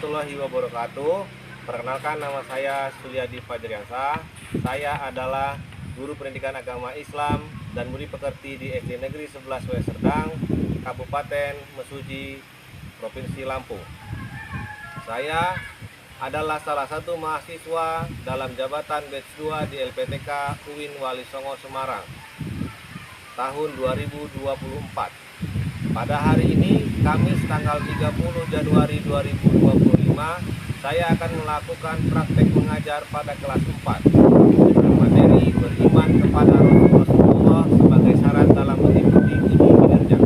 warahmatullahi wabarakatuh. Perkenalkan, nama saya Sulyadi Fajriansah. Saya adalah guru pendidikan agama Islam dan budi pekerti di SD Negeri 11 W Serdang, Kabupaten Mesuji, Provinsi Lampung. Saya adalah salah satu mahasiswa dalam jabatan batch 2 di LPTK UIN Wali Songo Semarang tahun 2024. Pada hari ini, Kamis tanggal 30 Januari 2025, saya akan melakukan praktek mengajar pada kelas 4 dengan materi beriman kepada Rasulullah sebagai syarat dalam mengikuti uji kinerja.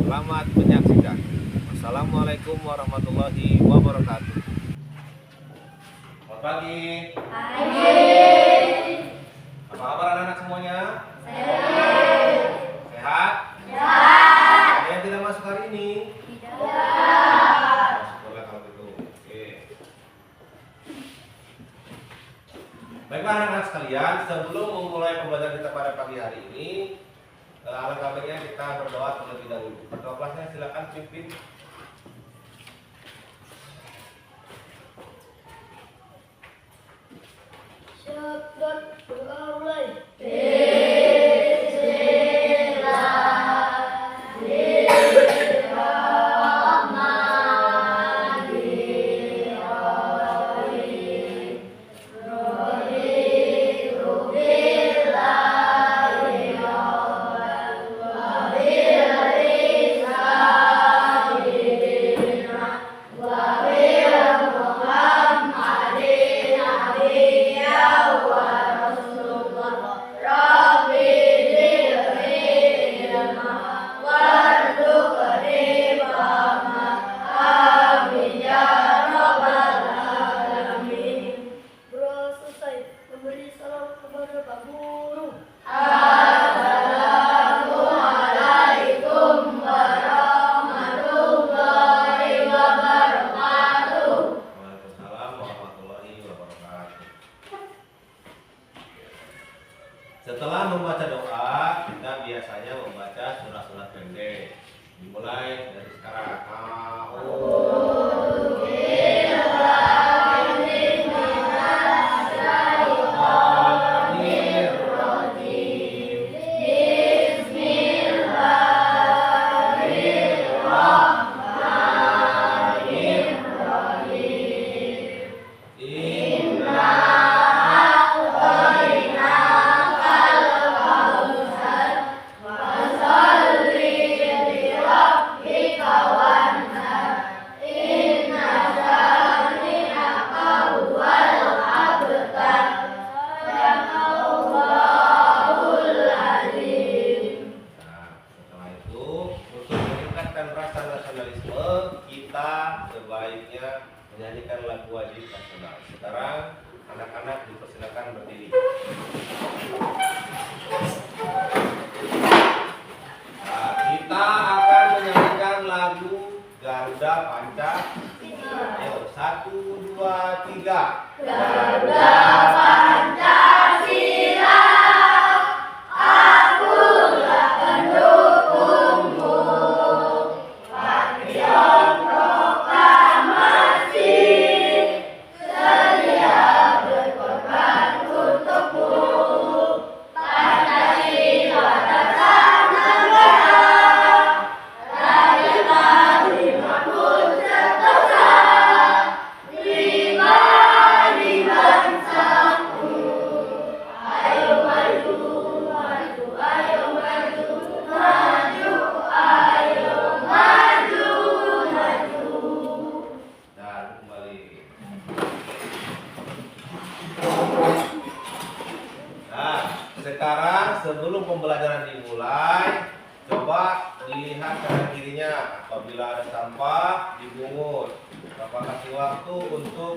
Selamat menyaksikan. Wassalamualaikum warahmatullahi wabarakatuh. Selamat pagi. Pagi. Apa kabar anak-anak semuanya? Sehat. Sehat? Sehat. Ada yang tidak masuk hari ini? Tidak. Syukurlah kalau gitu. Oke. Baiklah anak-anak sekalian, sebelum memulai pembelajaran kita pada pagi hari ini, alangkah baiknya kita berdoa terlebih dahulu. Ketua kelasnya silakan pimpin. Siap dan doa mulai. Memberi salam kepada Pak Guru. Assalamualaikum warahmatullahi wabarakatuh. Waalaikumsalam warahmatullahi wabarakatuh. Setelah membaca doa, kita biasanya membaca surat-surat pendek. Dimulai dari sekarang. Rasa nasionalisme, kita sebaiknya menyanyikan lagu wajib nasional. Sekarang anak-anak dipersilakan berdiri. Nah, kita akan menyanyikan lagu Garuda Pancasila. Ayo, 1, 2, 3. Garuda Pancasila, akulah pendukungmu. Patriot proklamasi, sedia berkorban untukmu. Pancasila dasar negara, rakyatlah dimanapun sentosa. Lima bangsaku, ayo maju, maju, ayo maju, maju, ayo maju, maju. Dan kembali. Nah, sekarang sebelum pembelajaran dimulai, coba dilihat kanan kirinya. Apabila ada sampah, dibungut. Bapak kasih waktu untuk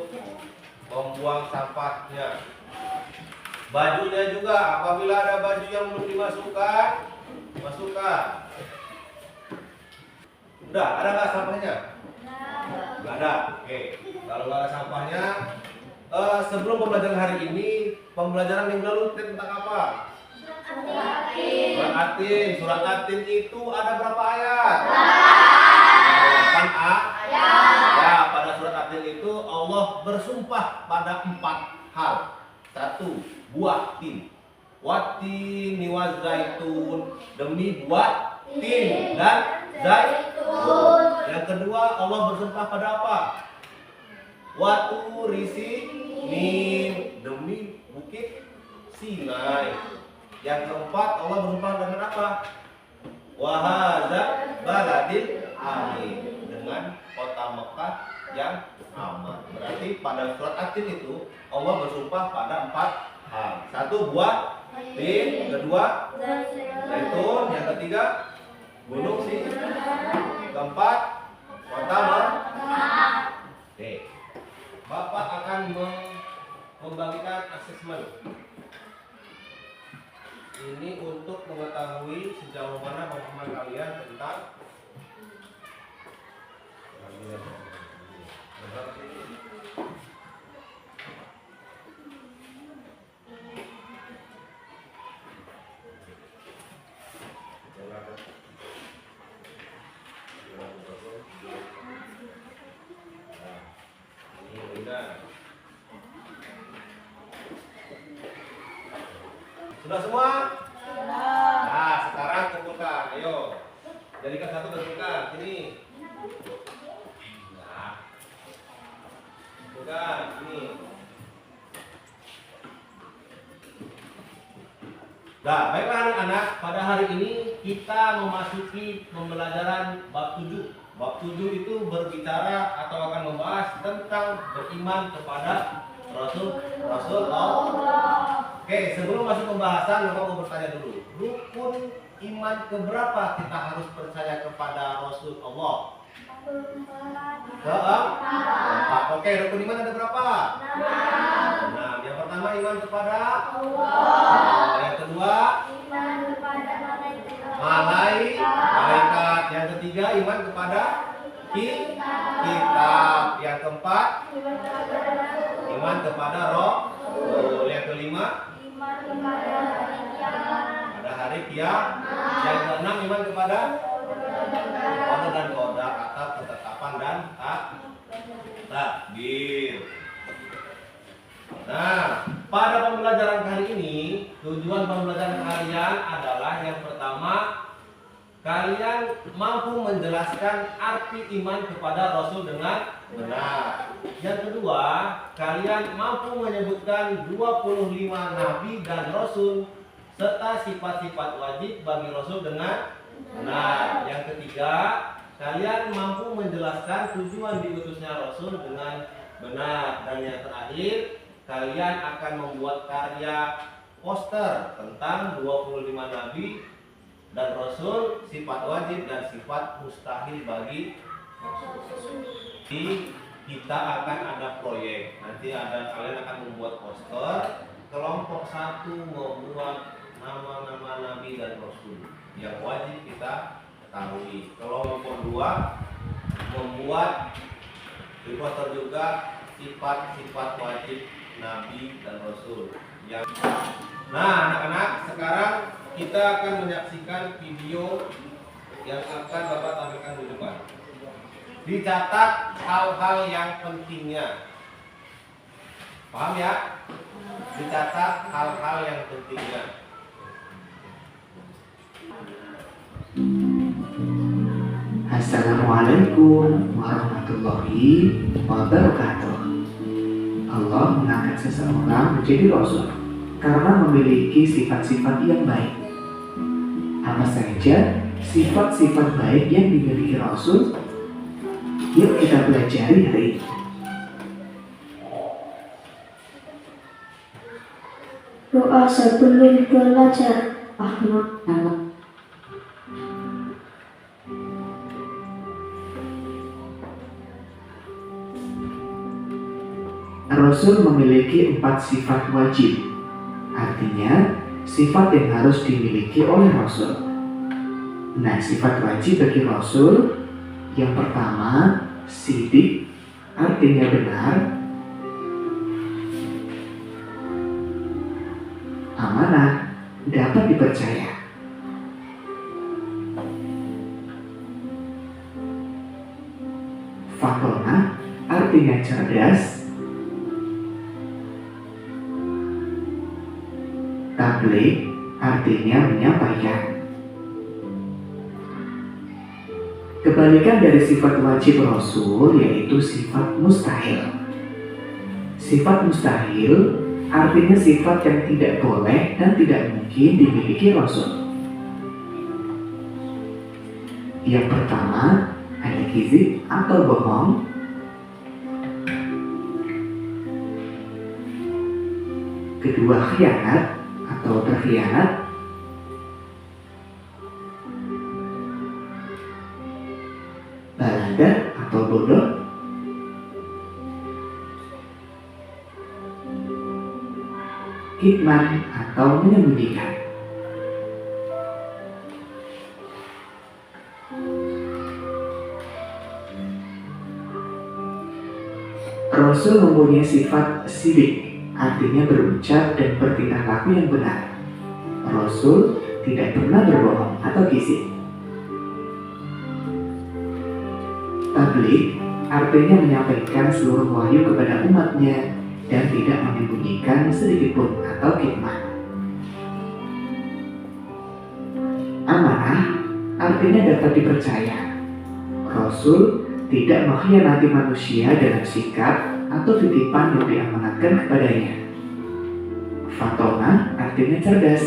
membuang sampahnya. Bajunya juga, apabila ada baju yang belum dimasukkan, masukkan. Udah, ada nggak sampahnya? Nggak ada. Oke, kalau nggak ada sampahnya, sebelum pembelajaran hari ini, pembelajaran minggu lalu tentang apa? Surat Atin. Surat Atin itu ada berapa ayat? Ayat A. Ya, pada surat At-Tin itu Allah bersumpah pada 4 hal. 1. Buah tin. Watin niwa zaitun, demi buah tin dan zaitun. Yang kedua, Allah bersumpah pada apa? Watu risi nim, demi bukit Sinai. Yang keempat, Allah bersumpah dengan apa? Wahada baladil amin, dengan kota Mekah yang aman. Berarti pada surat At-Tin itu Allah bersumpah pada 4 hal. 1. Buah tin, kedua zaitun, yang ketiga gunung Sinai, keempat kota Mekah. Oke. Bapak akan membagikan asesmen. Ini untuk mengetahui sejauh mana pemahaman kalian tentang sudah semua? Nah, sekarang kumpulkan. Ayo. Jadikan satu dan kumpulkan. Ini. Nah. Kumpulkan. Ini. Nah, baiklah anak-anak. Pada hari ini kita memasuki pembelajaran bab 7. Bab 7 itu berbicara atau akan membahas tentang beriman kepada Rasul Allah. Oke, sebelum masuk pembahasan, Bapak mau bertanya dulu. Rukun iman keberapa kita harus percaya kepada Rasul Allah? Keempat. Oke, rukun iman ada berapa? 6. Yang pertama iman kepada Allah. Yang kedua Iman kepada malaikat. Yang ketiga iman kepada kitab. Yang keempat iman kepada roh. Yang kelima pada hari kiamat. Yang keenam iman kepada qada dan qadar atau ketetapan dan takdir. Nah, pada pembelajaran kali ini tujuan pembelajaran kalian adalah yang pertama, kalian mampu menjelaskan arti iman kepada Rasul dengan benar. Yang kedua, kalian mampu menyebutkan 25 nabi dan rasul serta sifat-sifat wajib bagi Rasul dengan benar. Yang ketiga, kalian mampu menjelaskan tujuan diutusnya Rasul dengan benar. Dan yang terakhir, kalian akan membuat karya poster tentang 25 nabi dan Rasul, sifat wajib dan sifat mustahil bagi kita akan ada proyek. Nanti kalian akan membuat poster. Kelompok 1 membuat nama-nama nabi dan rasul yang wajib kita ketahui. Kelompok 2 membuat di poster juga sifat-sifat wajib nabi dan rasul. Nah, anak-anak, sekarang kita akan menyaksikan video yang akan Bapak tampilkan di depan. Dicatat hal-hal yang pentingnya. Paham ya? Dicatat hal-hal yang pentingnya. Assalamualaikum warahmatullahi wabarakatuh. Allah mengangkat seseorang menjadi Rasul karena memiliki sifat-sifat yang baik. Apa saja sifat-sifat baik yang dimiliki Rasul? Yuk kita pelajari hari ini. Doa sebelum belajar. Ahmad Alam. Rasul memiliki 4 sifat wajib. Artinya, sifat yang harus dimiliki oleh Rasul. Nah, sifat wajib bagi Rasul yang pertama, sidik, artinya benar. Amanah, dapat dipercaya. artinya cerdas. Tabligh artinya menyampaikan. Kebalikan dari sifat wajib Rasul yaitu sifat mustahil. Sifat mustahil artinya sifat yang tidak boleh dan tidak mungkin dimiliki Rasul. Yang pertama, ada kizib atau bohong. Kedua, khianat atau berkhianat. Balada atau bodoh. Kitman atau menyembunyikan. Rasul mempunyai sifat sidik, artinya berucap dan bertingkah laku yang benar. Rasul tidak pernah berbohong atau kisi. Tabligh artinya menyampaikan seluruh wahyu kepada umatnya dan tidak menyembunyikan sedikitpun atau kitman. Amanah artinya dapat dipercaya. Rasul tidak mengkhianati manusia dalam sikap atau titipan yang diamanatkan kepadanya. Fatona artinya cerdas.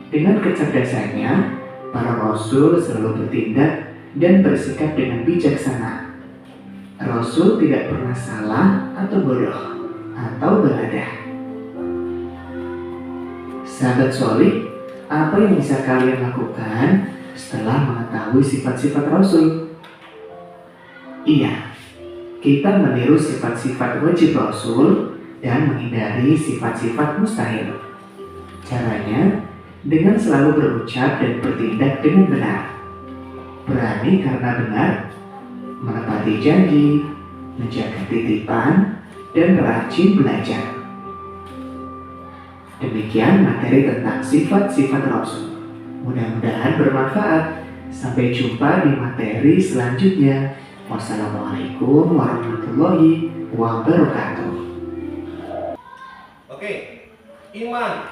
Dengan kecerdasannya, para rasul selalu bertindak dan bersikap dengan bijaksana. Rasul tidak pernah salah atau bodoh atau balada. Sahabat solih, apa yang bisa kalian lakukan setelah mengetahui sifat-sifat Rasul? Iya, kita meniru sifat-sifat wajib Rasul dan menghindari sifat-sifat mustahil. Caranya, dengan selalu berucap dan bertindak dengan benar. Berani karena benar, menepati janji, menjaga titipan, dan rajin belajar. Demikian materi tentang sifat-sifat Rasul. Mudah-mudahan bermanfaat. Sampai jumpa di materi selanjutnya. Wassalamualaikum warahmatullahi wabarakatuh. Oke, iman.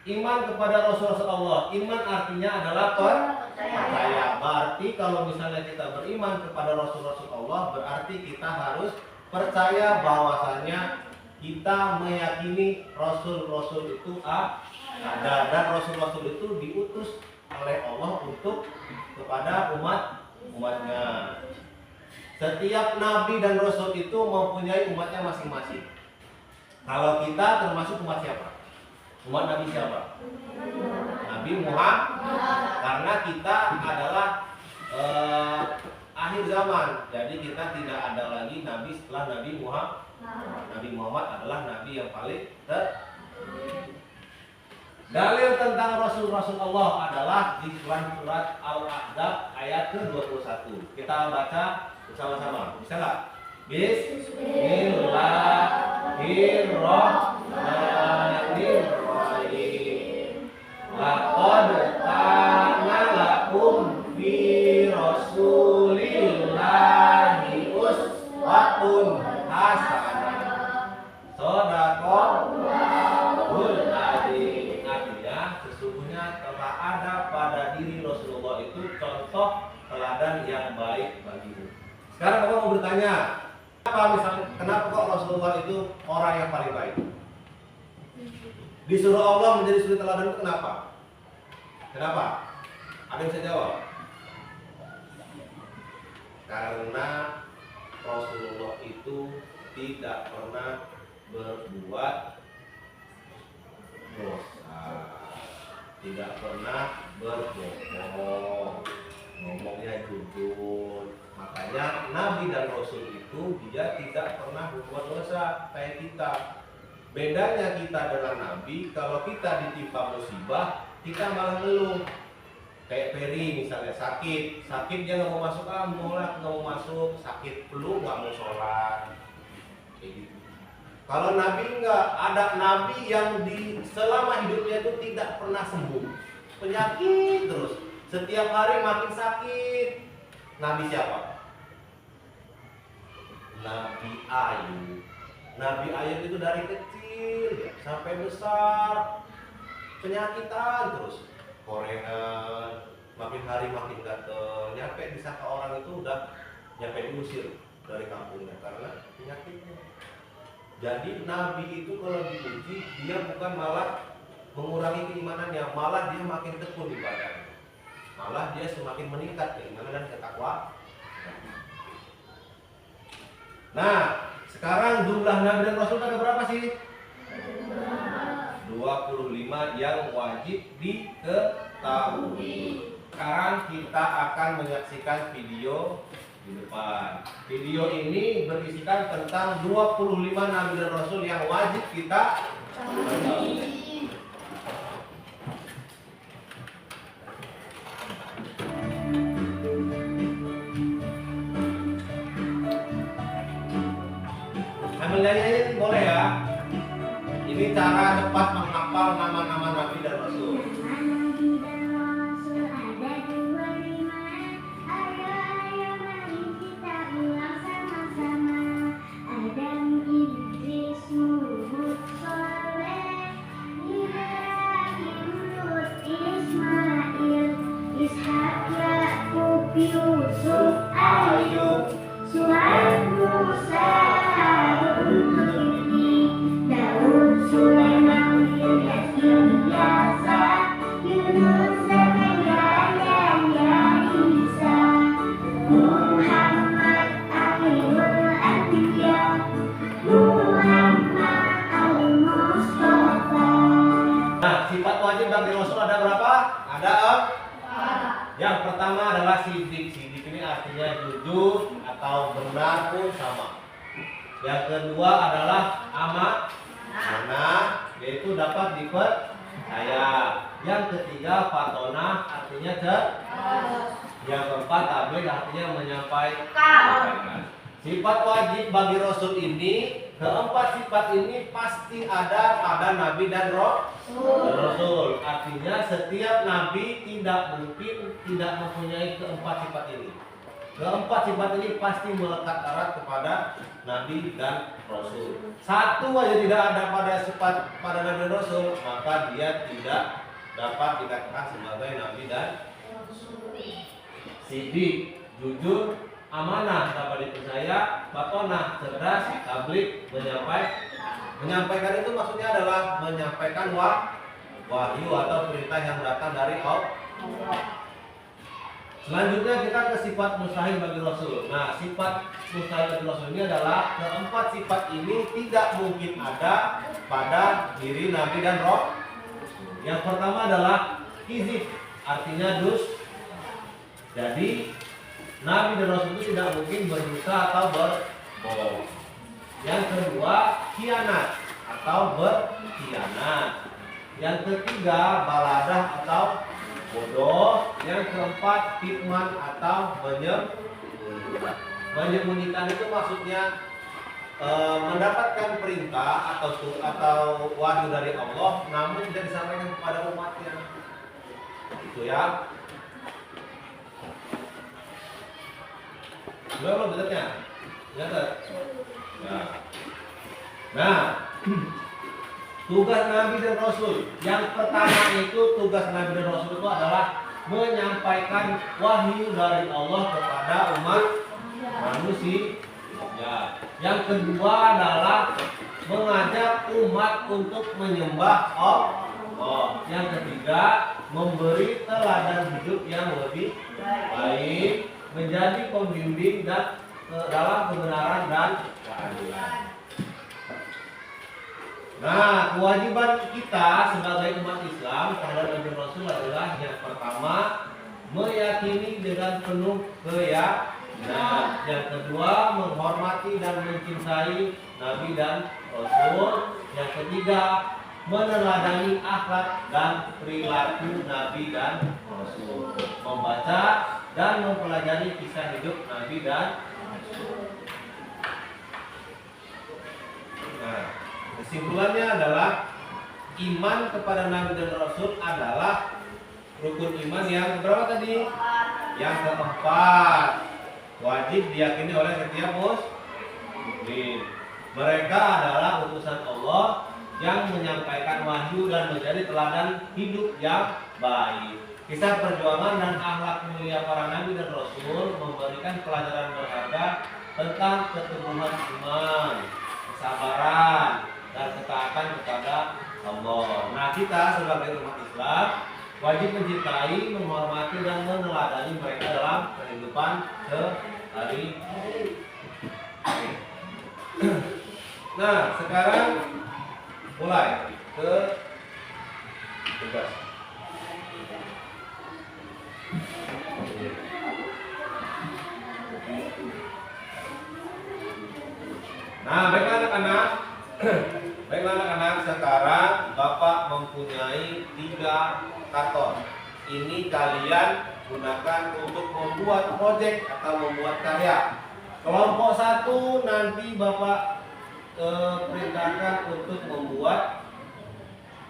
Iman kepada Rasul Allah. Iman artinya adalah percaya. Berarti kalau misalnya kita beriman kepada Rasul Allah, berarti kita harus percaya bahwasanya kita meyakini Rasul-Rasul itu ada dan Rasul-Rasul itu diutus oleh Allah untuk kepada umatnya. Setiap nabi dan rasul itu mempunyai umatnya masing-masing. Kalau kita termasuk umat siapa? Umat Nabi siapa? Nabi Muhammad. Karena kita adalah akhir zaman. Jadi kita tidak ada lagi nabi setelah Nabi Muhammad. Nabi Muhammad adalah nabi yang paling Dalil tentang Rasul-Rasul Allah adalah di surat Al-Ahzab ayat ke-21. Kita baca bersama-sama. Bisa nggak? Bismillahirrahmanirrahim. Laqad kana lakum fi Rasulillahi uswatun hasanah. Shadaqallahul adzim. Artinya sesungguhnya telah ada pada diri Rasulullah itu contoh teladan yang baik bagimu. Sekarang Bapak mau bertanya, kenapa kok Rasulullah itu orang yang paling baik? Disuruh Allah menjadi suri teladan itu kenapa? Kenapa? Ada yang bisa jawab? Karena Rasulullah itu tidak pernah berbuat dosa, tidak pernah berbohong, ngomongnya jujur. Makanya Nabi dan Rasul itu dia tidak pernah berbuat dosa kayak kita. Bedanya kita dengan Nabi, kalau kita ditimpa musibah, kita malah ngeluh. Kayak Peri misalnya sakit dia nggak mau masuk nggak mau masuk, sakit flu nggak mau sholat. Kayak gitu. Kalau Nabi nggak ada Nabi yang selama hidupnya itu tidak pernah sembuh, penyakit terus, setiap hari makin sakit. Nabi siapa? Nabi Ayub. Nabi Ayub itu dari kecil ya, sampai besar penyakitan terus, korengan, makin hari makin gatel, nyampe disangka orang itu udah nyampe diusir dari kampungnya karena penyakitnya. Jadi Nabi itu kalau diuji dia bukan malah mengurangi keimanannya, malah dia makin tekun ibadahnya, malah dia semakin meningkat keimanan dan ketakwaan. Nah, sekarang jumlah Nabi dan Rasul ada berapa sih? 25 yang wajib diketahui. Sekarang kita akan menyaksikan video di depan. Video ini berisikan tentang 25 Nabi dan Rasul yang wajib kita ketahui. Sambil nyanyi boleh ya. Ini cara cepat menghafal nama-nama Nabi dan Rasul. Yusuf, Ayub, Suhaib, Musa, Harun, Daud, Sulaiman, Ilyas, Ilyasa, Yunus, Zakaria, Yahya, Isa, Muhammad, Akhirul Anbiya, Muhammad al-Mustafa. Nah, sifat wajib bagi Rasul ada berapa? Ada yang pertama adalah sidik. Sidik ini artinya jujur atau benar pun sama. Yang kedua adalah amanah, yaitu dapat dipercaya. Yang ketiga fatonah, artinya cerdas. Yang keempat tabligh, artinya menyampaikan. Sifat wajib bagi Rasul ini, keempat sifat ini pasti ada pada Nabi dan Rasul. Artinya setiap Nabi tidak mungkin tidak mempunyai keempat sifat ini. Keempat sifat ini pasti melekat erat kepada Nabi dan Rasul. Satu aja tidak ada pada Nabi dan Rasul, maka dia tidak dapat dikatakan sebagai Nabi dan Rasul. Sidik, jujur, amanah, dapat dipercaya, batonah, cerdas, tabligh, menyampaikan itu maksudnya adalah menyampaikan wahyu atau perintah yang datang dari Allah. Selanjutnya kita ke sifat mustahil bagi Rasul. Nah, sifat mustahil bagi Rasul ini adalah keempat sifat ini tidak mungkin ada pada diri Nabi dan Rasul. Yang pertama adalah kizib, artinya jadi Nabi dan Rasul itu tidak mungkin berdusta atau berbohong. Yang kedua, khianat atau berkhianat. Yang ketiga, baladah atau bodoh. Yang keempat, kitman atau menyembunyikan itu maksudnya mendapatkan perintah atau wahyu dari Allah namun tidak disampaikan kepada umatnya. Itu ya. Belum benernya? Lihat. Nah, tugas Nabi dan Rasul. Yang pertama itu tugas Nabi dan Rasul itu adalah menyampaikan wahyu dari Allah kepada umat manusia. Yang kedua adalah mengajak umat untuk menyembah Allah. Yang ketiga, memberi teladan hidup yang lebih baik, menjadi pembimbing dan dalam kebenaran dan keadilan. Nah, kewajiban kita sebagai umat Islam terhadap Nabi Rasul adalah yang pertama, meyakini dengan penuh keyakinan. Yang kedua, menghormati dan mencintai Nabi dan Rasul. Yang ketiga, meneladani akhlak dan perilaku Nabi dan Rasul. Membaca dan mempelajari kisah hidup Nabi dan Rasul. Nah, kesimpulannya adalah iman kepada Nabi dan Rasul adalah rukun iman yang berapa tadi? Yang keempat, wajib diyakini oleh setiap Rasulin. Mereka adalah utusan Allah yang menyampaikan wahyu dan menjadi teladan hidup yang baik. Kisah perjuangan dan akhlak mulia para nabi dan rasul memberikan pelajaran berharga tentang keteguhan iman, kesabaran, dan ketaatan kepada Allah. Nah, kita sebagai umat Islam wajib mencintai, menghormati, dan meneladani mereka dalam kehidupan sehari-hari. Nah, sekarang mulai ke tugas. Nah, baiklah anak-anak. Baiklah anak-anak, sekarang Bapak mempunyai 3 karton. Ini kalian gunakan untuk membuat proyek atau membuat karya. Kelompok 1 nanti Bapak perintahkan untuk membuat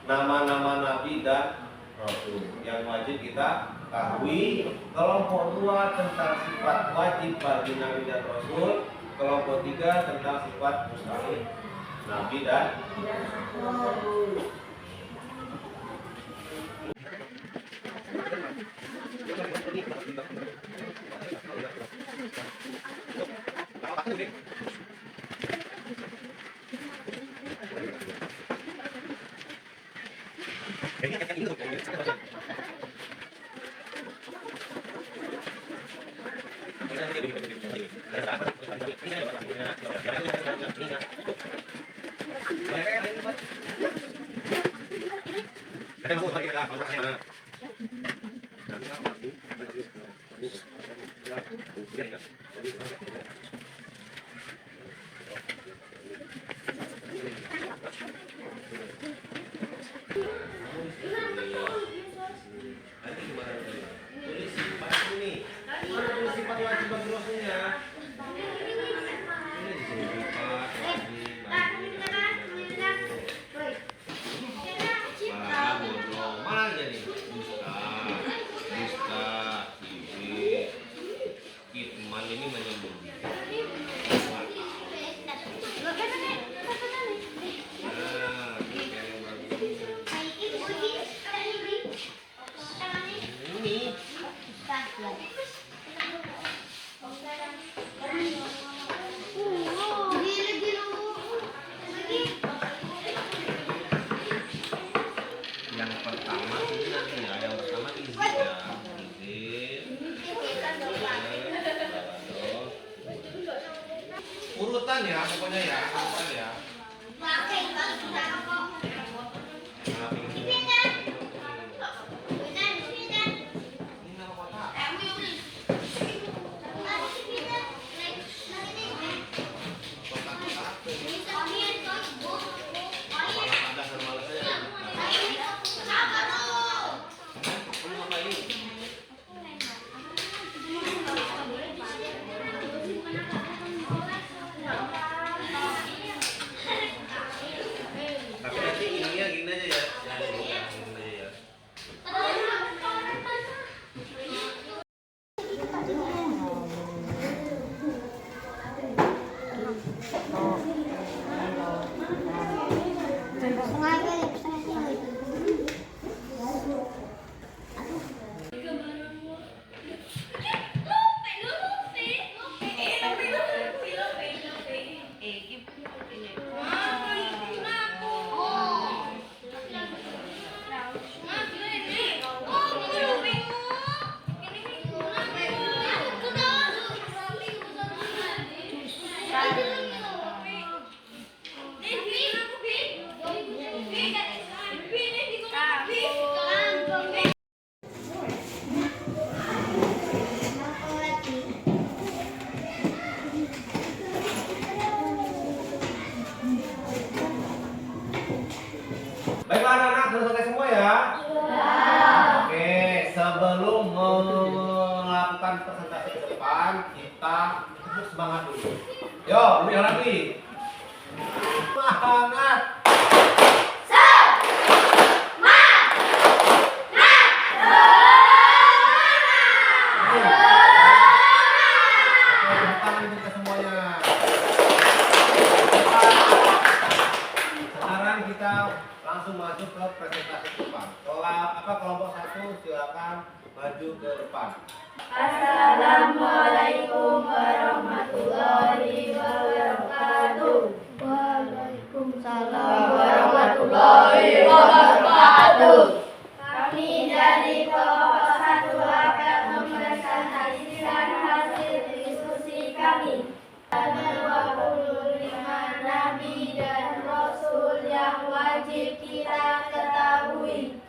nama-nama nabi dan rasul yang wajib kita ketahui. Kelompok 2 tentang sifat wajib bagi nabi dan rasul. Kelompok 3 tentang sifat mustahil nabi dan rasul. Urutan ya, pokoknya ya, urutan ya. Tapi nanti ininya gini aja ya, jangan gini aja ya. Baiklah anak-anak, sudah selesai semua ya? Oke, sebelum melakukan presentasi ke depan, kita tepuk semangat dulu. Yo, lebih lagi. Semangat. Oke, tepuk tangan kita semuanya. maju ke depan. Assalamualaikum warahmatullahi wabarakatuh. Waalaikumsalam warahmatullahi wabarakatuh. Kami dari kelompok 1 akan mempresentasikan hasil diskusi kami. Ada 25 nabi dan rasul yang wajib kita ketahui.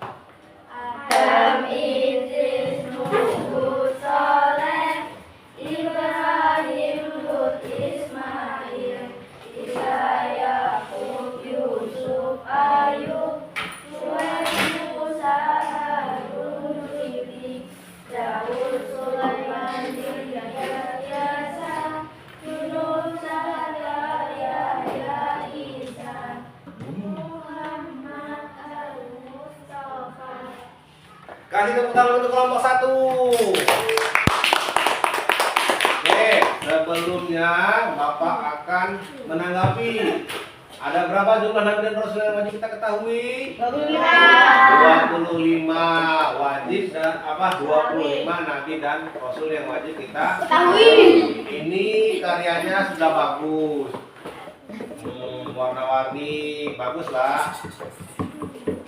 Adam, Idris, Nuh, Saleh, Ibrahim, Lut, Ismail, Isa, Yakub, Yusuf, Ayub, Syuaib, Musa, Harun, Ibrahim, Daud, Sulaiman, Yahya, Yunus, Zakaria, Isa, Muhammad, Al-Mustafa. Kasih tepuk tangan untuk kelompok 1. Oke, sebelumnya Bapak akan menanggapi. Ada berapa jumlah nabi dan rasul yang wajib kita ketahui? 25 wajib dan 25 nabi dan rasul yang wajib kita ketahui. Ini karyanya sudah bagus. Warna-warni bagus lah.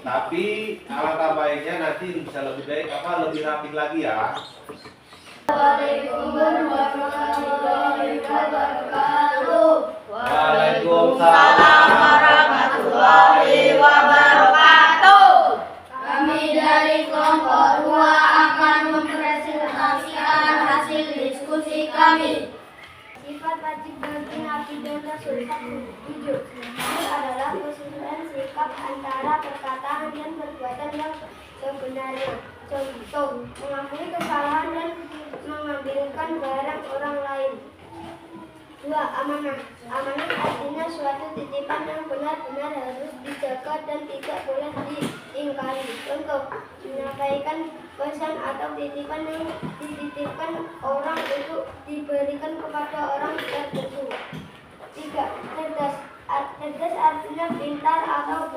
Tapi alangkah baiknya nanti bisa lebih baik lebih rapi lagi ya. Waalaikumsalam warahmatullahi wabarakatuh. Waalaikumsalam warahmatullahi wabarakatuh. Kami dari kelompok 2 akan mempresentasikan hasil diskusi kami. Sifat wajib bagi nabi dan rasul 7 adalah kesesuaian sikap antara perkataan dan perbuatan yang sebenarnya. Contoh, mengakui kesalahan dan mengambilkan barang orang lain. 2. Amanah. Amanah artinya suatu titipan yang benar-benar harus dijaga dan tidak boleh diingkari. Contoh, menyampaikan pesan atau titipan yang dititipkan orang untuk diberikan kepada orang tertentu. 3. Cerdas. Cerdas artinya pintar atau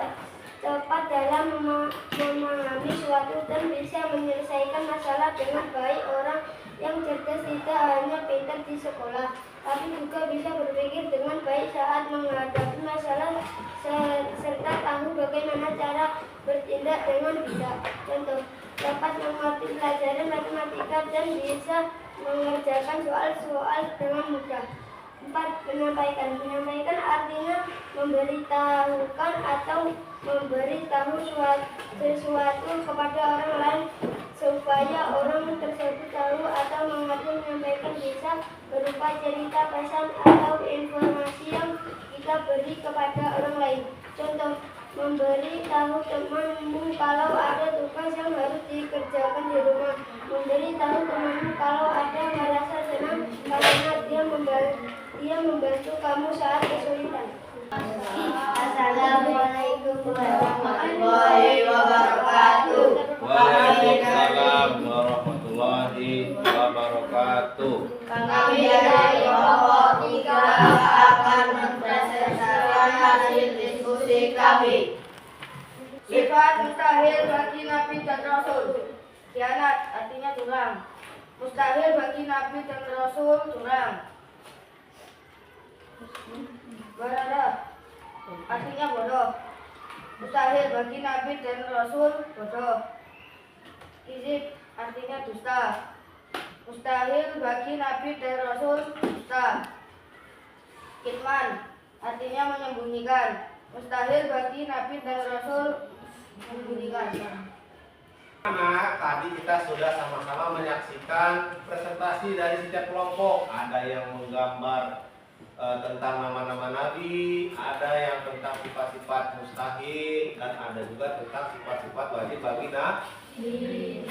tepat dalam memahami suatu dan bisa menyelesaikan masalah dengan baik. Orang yang cerdas tidak hanya pintar di sekolah, tapi juga bisa berpikir dengan baik saat menghadapi masalah serta tahu bagaimana cara bertindak dengan bijak. Contoh, dapat mengerti pelajaran matematika dan bisa mengerjakan soal-soal dengan mudah. 4. Menyampaikan. Menyampaikan artinya memberitahukan atau memberitahu sesuatu kepada orang lain supaya orang tersebut tahu atau mengerti. Menyampaikan bisa berupa cerita, pesan, atau informasi yang kita beri kepada orang lain. Contoh, memberi tahu temanmu kalau ada tugas yang harus dikerjakan di rumah. Memberi tahu temanmu kalau ada merasa senang karena dia membantu kamu saat kesulitan. Assalamualaikum warahmatullahi wabarakatuh. Waalaikumsalam warahmatullahi wabarakatuh. Kami dari kelompok 3 akan mempresentasikan hasil diskusi kami. Sifat mustahil bagi nabi dan rasul. Khianat artinya curang. Mustahil bagi nabi dan rasul curang. Barada artinya bodoh. Mustahil bagi nabi dan rasul bodoh. Kizib artinya dusta. Mustahil bagi nabi dan rasul dusta. Kitman artinya menyembunyikan. Mustahil bagi nabi dan rasul menyembunyikan. Nah, tadi kita sudah sama-sama menyaksikan presentasi dari setiap kelompok. Ada yang menggambar tentang nama-nama nabi, ada yang tentang sifat-sifat mustahil, dan ada juga tentang sifat-sifat wajib bagi nabi.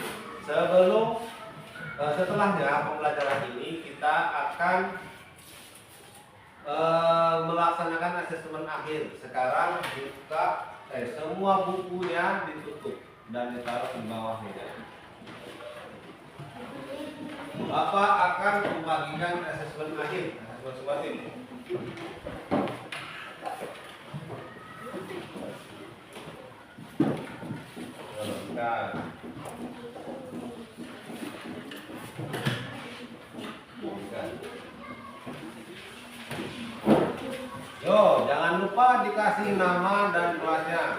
Setelahnya pembelajaran ini kita akan melaksanakan asesmen akhir. Sekarang buka semua bukunya ditutup dan ditaruh di bawahnya. Bapak akan membagikan asesmen akhir, asesmen sumatif. lupa dikasih nama dan kelasnya.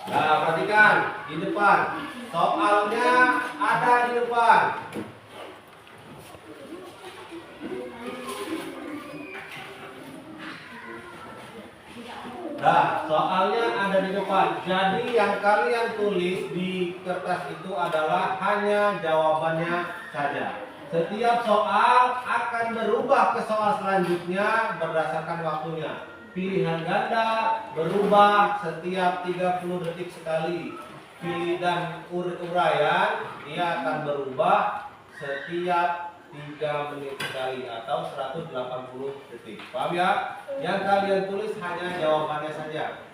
Nah, perhatikan di depan. Soalnya ada di depan. Nah, soalnya ada di depan. Jadi yang kalian tulis di kertas itu adalah hanya jawabannya saja. Setiap soal akan berubah ke soal selanjutnya berdasarkan waktunya. Pilihan ganda berubah setiap 30 detik sekali. Pilih dan uraian dia akan berubah setiap 3 menit sekali atau 180 detik. Paham ya? Yang kalian tulis hanya jawabannya saja.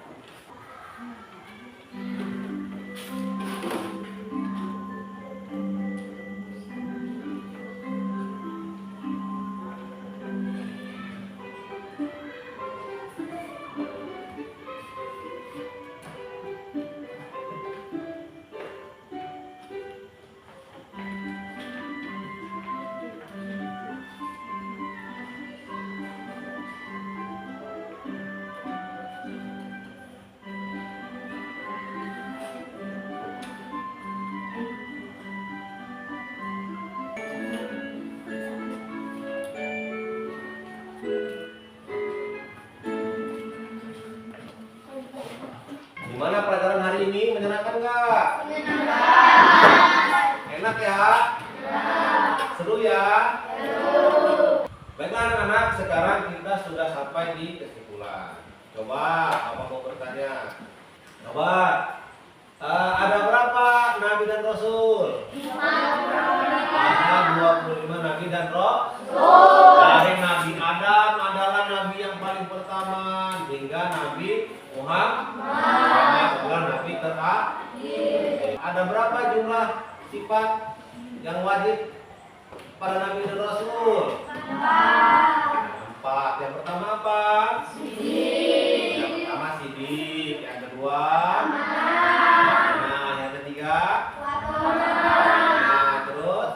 Gimana pelajaran hari ini? Menyenangkan nggak? Enak ya? Seru ya? Baiklah anak-anak, sekarang kita sudah sampai di kesimpulan. Coba, apa mau bertanya? Coba, ada berapa Nabi dan Rasul? Ada 25 Nabi dan Rasul. Dari Nabi Adam adalah Nabi yang paling pertama hingga Nabi Muhammad adalah Nabi terakhir. Ada berapa jumlah sifat yang wajib pada Nabi dan Rasul? 4. Yang pertama apa? Sidik. Yang pertama sidik. Yang kedua? Nah, yang ketiga? Nah, terus?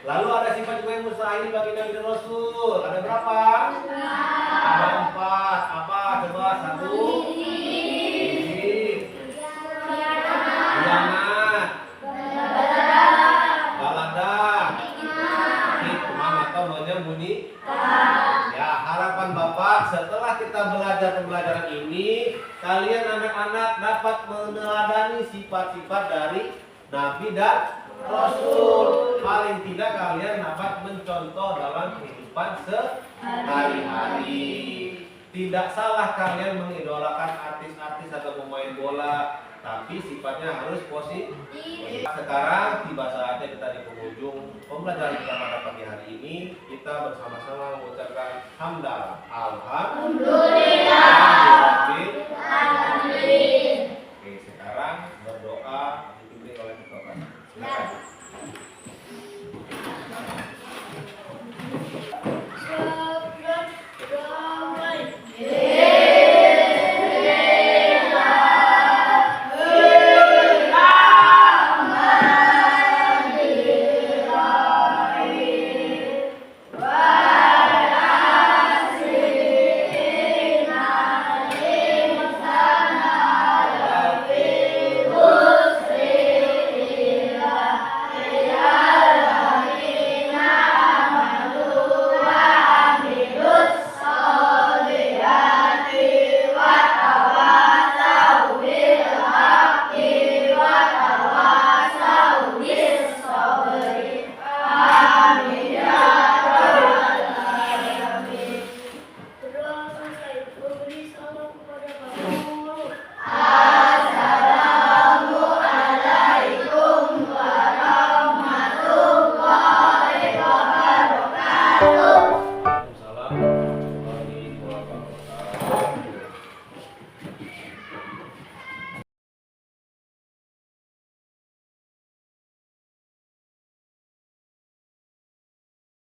Lalu ada sifat juga yang mustahil bagi Nabi dan Rasul. Ada berapa? Ada 4. Apa? Coba 1. Sidik. Khianat. Baladah. Hikmah atau menyembunyi. Ya, harapan Bapak setelah kita belajar pembelajaran ini, kalian anak-anak dapat meneladani sifat-sifat dari Nabi dan Rasul. Paling tidak kalian dapat mencontoh dalam kehidupan sehari-hari. Tidak salah kalian mengidolakan artis-artis atau pemain bola, tapi sifatnya harus positif. Sekarang tiba saatnya kita di penghujung pembelajaran kita pada pagi hari ini. Kita bersama-sama mengucapkan hamdalah, alhamdulillah.